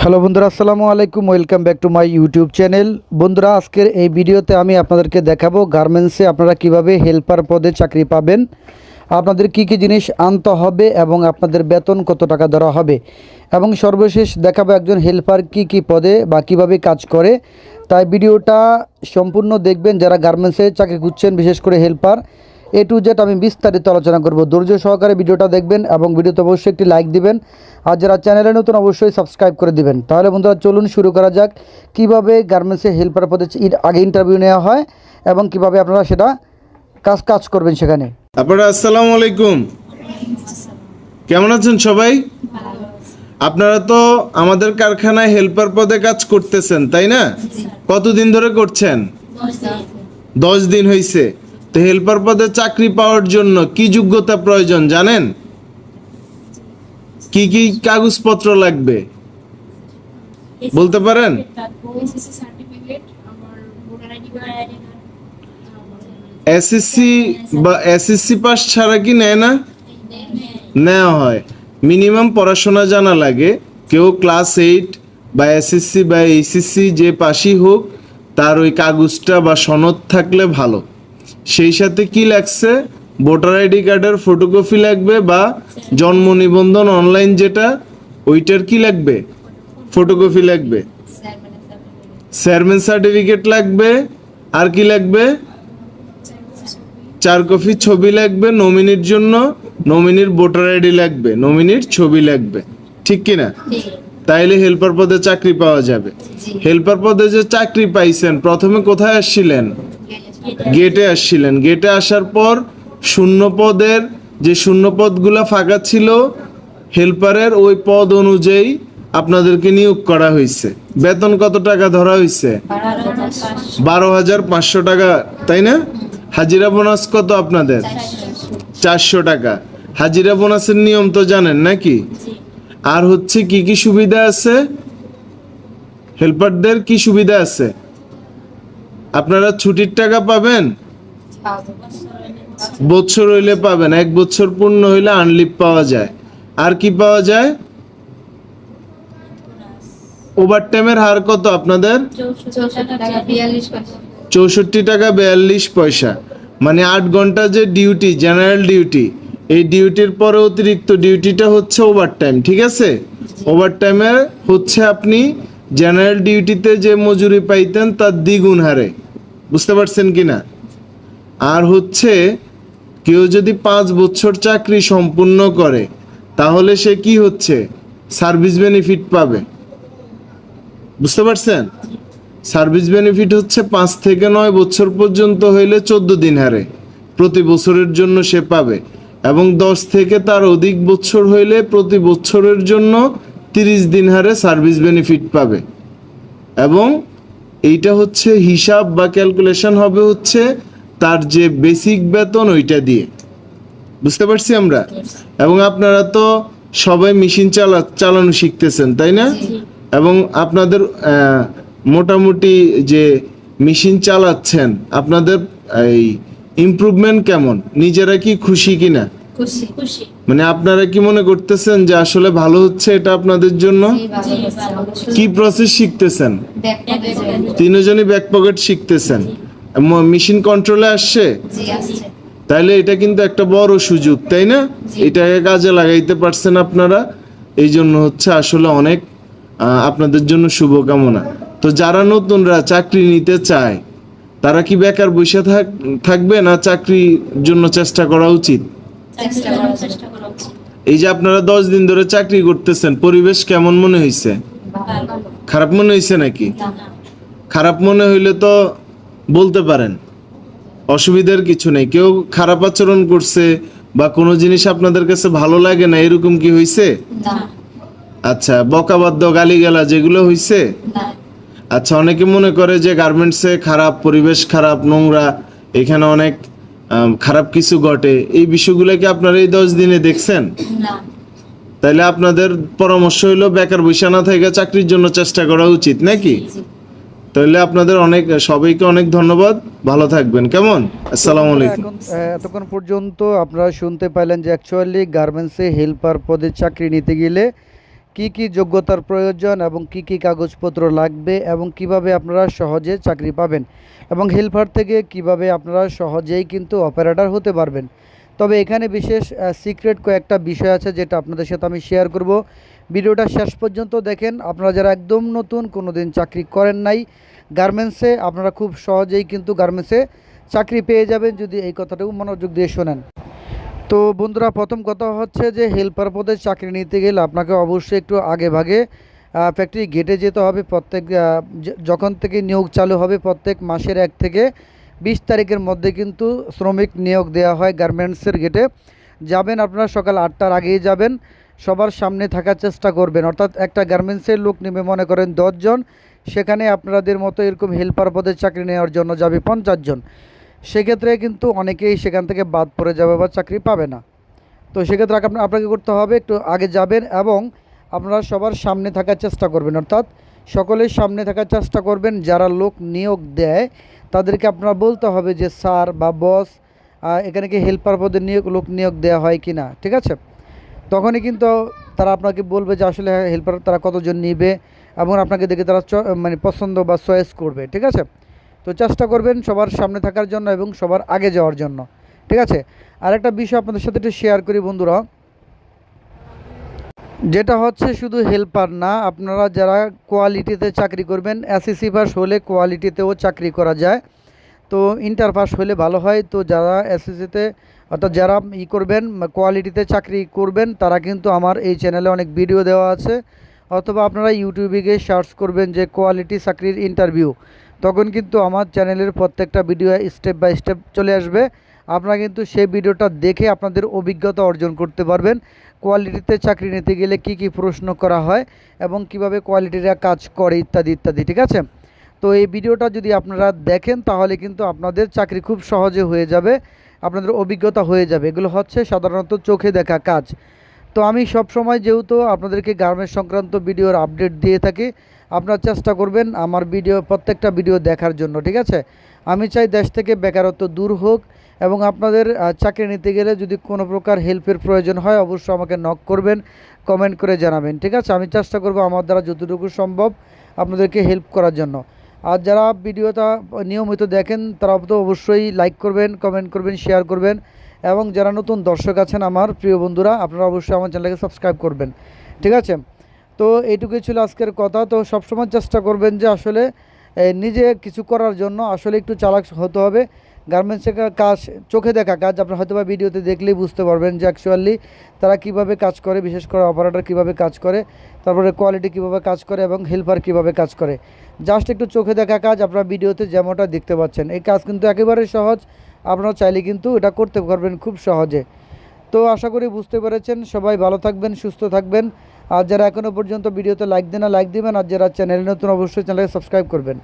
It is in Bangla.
হ্যালো বন্ধুরা, আসসালামু আলাইকুম। Welcome back to my YouTube channel. বন্ধুরা, আজকের এই ভিডিওতে আমি আপনাদেরকে দেখাবো গার্মেন্টসে আপনারা কিভাবে হেল্পার পদে চাকরি পাবেন, আপনাদের কি কি জিনিস আনতে হবে এবং আপনাদের বেতন কত টাকা ধরা হবে, এবং সর্বশেষ দেখাবো একজন হেল্পার কি কি পদে বা কিভাবে কাজ করে। তাই ভিডিওটা সম্পূর্ণ দেখবেন যারা গার্মেন্টসে চাকরি খুঁজছেন, বিশেষ করে হেল্পার। এ টু জেড আমি বিস্তারিত আলোচনা করব। ধৈর্য সহকারে ভিডিওটা দেখবেন এবং ভিডিওতে অবশ্যই একটি লাইক দিবেন, আর যারা চ্যানেলে নতুন অবশ্যই সাবস্ক্রাইব করে দিবেন। তাহলে বন্ধুরা চলুন শুরু করা যাক কিভাবে গার্মেন্টসে হেল্পার পদে আগে ইন্টারভিউ নেওয়া হয় এবং কিভাবে আপনারা সেটা কাজ করবেন সেখানে। আপনারা আসসালামু আলাইকুম, কেমন আছেন সবাই? আপনারা তো আমাদের কারখানায় হেল্পার পদে কাজ করতেছেন, তাই না? কতদিন ধরে করছেন? 10 দিন হয়েছে। তো হেল্পার পদে চাকরি পাওয়ার জন্য কি যোগ্যতা প্রয়োজন জানেন? কি কি কাগজপত্র লাগবে বলতে পারেন? এসএসসি বা এসএসসি পাস ছাড়া কি নেয় না? নেওয়া হয়। মিনিমাম পড়াশোনা জানা লাগে। কেউ ক্লাস 8 বা এসএসসি বা এইচএসসি যে পাশই হোক, তার ওই কাগজটা বা সনদ থাকলে ভালো। সেই সাথে কি লাগছে? ভোটার আইডি কার্ডের ফটোকপি লাগবে, বা জন্ম নিবন্ধন অনলাইন যেটা, ওইটার কি লাগবে? ফটোকপি লাগবে। চেয়ারম্যান সার্টিফিকেট লাগবে। আর কি লাগবে? 4 কপি ছবি লাগবে নমিনির জন্য। নমিনির ভোটার আইডি লাগবে, নমিনির ছবি লাগবে, ঠিক কিনা? তাইলে হেল্পার পদে চাকরি পাওয়া যাবে। হেল্পার পদে যে চাকরি পাইছেন, প্রথমে কোথায় আসছিলেন? গেটে আসছিলেন। গেটে আসার পর শূন্য পদের যে শূন্য পদগুলা ফাঁকা ছিল, হেল্পারের ওই পদ অনুযায়ী আপনাদেরকে নিয়োগ করা হয়েছে। বেতন কত টাকা ধরা হয়েছে? 12,500 টাকা, তাই না? হাজিরা বোনাস কত আপনাদের? 400 টাকা। হাজিরা বোনাসের নিয়ম তো জানেন নাকি? আর হচ্ছে কি কি সুবিধা আছে হেল্পারদের? কি সুবিধা আছে? আপনারা ছুটির টাকা পাবেন, বছর হইলে পাবেন, 1 বছর পূর্ণ হইলে আনলিভ পাওয়া যায়। আর কি পাওয়া যায়? ওভারটাইমের হার কত আপনাদের? 64 টাকা 42 পয়সা। মানে 8 ঘন্টা যে ডিউটি, জেনারেল ডিউটি, এই ডিউটির পরে অতিরিক্ত ডিউটিটা হচ্ছে ওভারটাইম, ঠিক আছে? ওভারটাইমে হচ্ছে আপনি জেনারেল ডিউটিতে যে মজুরি পাইতেন তার দ্বিগুণ হারে। বুঝতে পারছেন কিনা? আর হচ্ছে কেউ যদি 5 বছর চাকরি সম্পূর্ণ করে, তাহলে সে কি হচ্ছে? সার্ভিস বেনিফিট পাবে। বুঝতে পারছেন? সার্ভিস বেনিফিট হচ্ছে 5 থেকে 9 বছর পর্যন্ত হইলে 14 দিন হারে প্রতি বছরের জন্য সে পাবে, এবং 10 থেকে তার অধিক বছর হইলে প্রতি বছরের জন্য 30 দিন হারে সার্ভিস বেনিফিট পাবে। এবং এইটা হচ্ছে হিসাব বা ক্যালকুলেশন হবে হচ্ছে তার যে বেসিক বেতন ওইটা দিয়ে। বুঝতে পারছি আমরা? এবং আপনারা তো সবাই মেশিন চালানো শিখতেছেন, তাই না? এবং আপনাদের মোটামুটি যে মেশিন চালাচ্ছেন, আপনাদের এই ইমপ্রুভমেন্ট কেমন? নিজেরা কি খুশি কিনা? মানে আপনারা কি মনে করতেছেন যে আসলে ভালো হচ্ছে এটা আপনাদের জন্য? কি প্রসেস শিখতেছেন? তিনজনই ব্যাক পকেট শিখতেছেন। মেশিন কন্ট্রোলে আসছে, তাইলে এটা কিন্তু একটা বড় সুযোগ, তাই না? এটাকে কাজে লাগাইতে পারছেন আপনারা, এই জন্য হচ্ছে আসলে অনেক আপনাদের জন্য শুভকামনা। তো যারা নতুনরা চাকরি নিতে চায়, তারা কি বেকার বসে থাকবে, না চাকরির জন্য চেষ্টা করা উচিত? এই যে আপনারা 10 দিন ধরে চাকরি করতেছেন, পরিবেশ কেমন মনে হয়েছে? খারাপ মনে হয়েছে নাকি? খারাপ মনে হইলে তো বলতে পারেন, অসুবিধার কিছু নেই। কেউ খারাপ আচরণ করছে বা কোনো জিনিস আপনাদের কাছে ভালো লাগে না, এরকম কি হয়েছে? আচ্ছা, বকাবাদ্য গালিগালা যেগুলো হয়েছে? আচ্ছা, অনেকে মনে করে যে গার্মেন্টসে খারাপ পরিবেশ, খারাপ নোংরা, এখানে অনেক খারাপ কিছু ঘটে। এই বিষয়গুলো কি আপনারা এই 10 দিনে দেখছেন? তাইলে আপনাদের পরামর্শ হইলো বেকার বসে না থেকে চাকরির জন্য চেষ্টা করা উচিত নাকি? তাহলে আপনাদের সবাইকে অনেক ধন্যবাদ। ভালো থাকবেন, কেমন? আসসালামু আলাইকুম। এতক্ষণ পর্যন্ত আপনারা শুনতে পাইলেন যে অ্যাকচুয়ালি গার্মেন্টসে হেল্পার পদে চাকরি নিতে গেলে কি কি যোগ্যতার প্রয়োজন এবং কি কি কাগজপত্র লাগবে এবং কিভাবে আপনারা সহজে চাকরি পাবেন এবং হেল্পার থেকে কিভাবে আপনারা সহজেই কিন্তু অপারেটর হতে পারবেন। তবে এখানে বিশেষ সিক্রেট কয়েকটা বিষয় আছে যেটা আপনাদের সাথে আমি শেয়ার করব। ভিডিওটা শেষ পর্যন্ত দেখেন। আপনারা যারা একদম নতুন, কোনো দিন চাকরি করেন নাই গার্মেন্টসে, আপনারা খুব সহজেই কিন্তু গার্মেন্টসে চাকরি পেয়ে যাবেন যদি এই কথাটাও মনোযোগ দিয়ে শোনেন। তো বন্ধুরা, প্রথম কথা হচ্ছে যে হেল্পার পদে চাকরি নিতে গেলে আপনাকে অবশ্যই একটু আগে ভাগে ফ্যাক্টরি গেটে যেতে হবে। প্রত্যেক যখন থেকে নিয়োগ চালু হবে প্রত্যেক মাসের 1 থেকে 20 তারিখের মধ্যে কিন্তু শ্রমিক নিয়োগ দেওয়া হয় গার্মেন্টসের গেটে। যাবেন আপনারা সকাল 8টার আগেই যাবেন, সবার সামনে থাকার চেষ্টা করবেন। অর্থাৎ একটা গার্মেন্টসের লোক নেবে মনে করেন 10 জন, সেখানে আপনাদের মতো এরকম হেল্পার পদে চাকরি নেওয়ার জন্য যাবে 50 জন। সেক্ষেত্রে কিন্তু অনেকেই সেখান থেকে বাদ পড়ে যাবে বা চাকরি পাবে না। তো সেক্ষেত্রে আপনাকে করতে হবে একটু আগে যাবেন এবং আপনারা সবার সামনে থাকার চেষ্টা করবেন। অর্থাৎ সকলের সামনে থাকার চেষ্টা করবেন। যারা লোক নিয়োগ দেয় তাদেরকে আপনারা বলতে হবে যে স্যার বা বস, এখানে কি হেল্পার পদে লোক নিয়োগ দেওয়া হয় কি না, ঠিক আছে? তখনই কিন্তু তারা আপনাকে বলবে যে আসলে হেল্পার তারা কতজন নেবে এবং আপনাকে দেখে তারা মানে পছন্দ বা চয়েস করবে, ঠিক আছে? তো চেষ্টা করবেন সবার সামনে থাকার জন্য এবং সবার আগে যাওয়ার জন্য, ঠিক আছে? আরেকটা বিষয় আপনাদের সাথে একটু শেয়ার করি বন্ধুরা, যেটা হচ্ছে শুধু হেল্পার না, আপনারা যারা কোয়ালিটিতে চাকরি করবেন, এসএসসি পাস হলে কোয়ালিটিতেও চাকরি করা যায়। তো ইন্টার পাস হলে ভালো হয়। তো যারা এসএসসিতে অর্থাৎ যারা করবেন কোয়ালিটিতে চাকরি করবেন তারা কিন্তু আমার এই চ্যানেলে অনেক ভিডিও দেওয়া আছে, অথবা আপনারা ইউটিউবে গিয়ে সার্চ করবেন যে কোয়ালিটি চাকরির ইন্টারভিউ, তখন কিন্তু আমার চ্যানেলের প্রত্যেকটা ভিডিও স্টেপ বাই স্টেপ চলে আসবে। আপনারা কিন্তু সেই ভিডিওটা দেখে আপনাদের অভিজ্ঞতা অর্জন করতে পারবেন কোয়ালিটিতে চাকরি নিতে গেলে কি কি প্রশ্ন করা হয় এবং কিভাবে কোয়ালিটিরা কাজ করে ইত্যাদি ইত্যাদি, ঠিক আছে? তো এই ভিডিওটা যদি আপনারা দেখেন তাহলে কিন্তু আপনাদের চাকরি খুব সহজে হয়ে যাবে, আপনাদের অভিজ্ঞতা হয়ে যাবে। এগুলো হচ্ছে সাধারণত চোখে দেখা কাজ। তো আমি সব সময় যেহেতু আপনাদেরকে গার্মেন্টস সংক্রান্ত ভিডিওর আপডেট দিয়ে থাকি, আপনারা চেষ্টা করবেন আমার প্রত্যেকটা ভিডিও দেখার জন্য, ঠিক আছে? আমি চাই দেশ থেকে বেকারত্ব দূর হোক এবং আপনাদের চাকরি নিতে গেলে যদি কোনো প্রকার হেল্পের প্রয়োজন হয় অবশ্যই আমাকে নক করবেন, কমেন্ট করে জানাবেন, ঠিক আছে? আমি চেষ্টা করব আমার দ্বারা যতটুকু সম্ভব আপনাদেরকে হেল্প করার জন্য। আর যারা ভিডিওটা নিয়মিত দেখেন তারা তো অবশ্যই লাইক করবেন, কমেন্ট করবেন, শেয়ার করবেন এবং যারা নতুন দর্শক আছেন আমার প্রিয় বন্ধুরা, আপনারা অবশ্যই আমার চ্যানেলকে সাবস্ক্রাইব করবেন, ঠিক আছে? তো এইটুকুই ছিল আজকের কথা। তো সবসময় চেষ্টা করবেন যে আসলে নিজে কিছু করার জন্য আসলে একটু চালাক হতে হবে। গার্মেন্টসের কাজ চোখে দেখা কাজ, আপনারা হয়তো বা ভিডিওতে দেখলেই বুঝতে পারবেন যে অ্যাকচুয়ালি তারা কিভাবে কাজ করে, বিশেষ করে অপারেটর কিভাবে কাজ করে, তারপরে কোয়ালিটি কিভাবে কাজ করে এবং হেল্পার কিভাবে কাজ করে। জাস্ট একটু চোখে দেখা কাজ, আপনারা ভিডিওতে যেমনটা দেখতে পাচ্ছেন। এই কাজ কিন্তু একেবারে সহজ, আপনারা চাইলে কিন্তু এটা করতে পারবেন খুব সহজে। তো আশা করি বুঝতে পেরেছেন। সবাই ভালো থাকবেন, সুস্থ থাকবেন। আর যারা এখনও পর্যন্ত ভিডিওতে লাইক দেন না, লাইক দিবেন। আর যারা চ্যানেলে নতুন অবশ্যই চ্যানেলকে সাবস্ক্রাইব করবেন।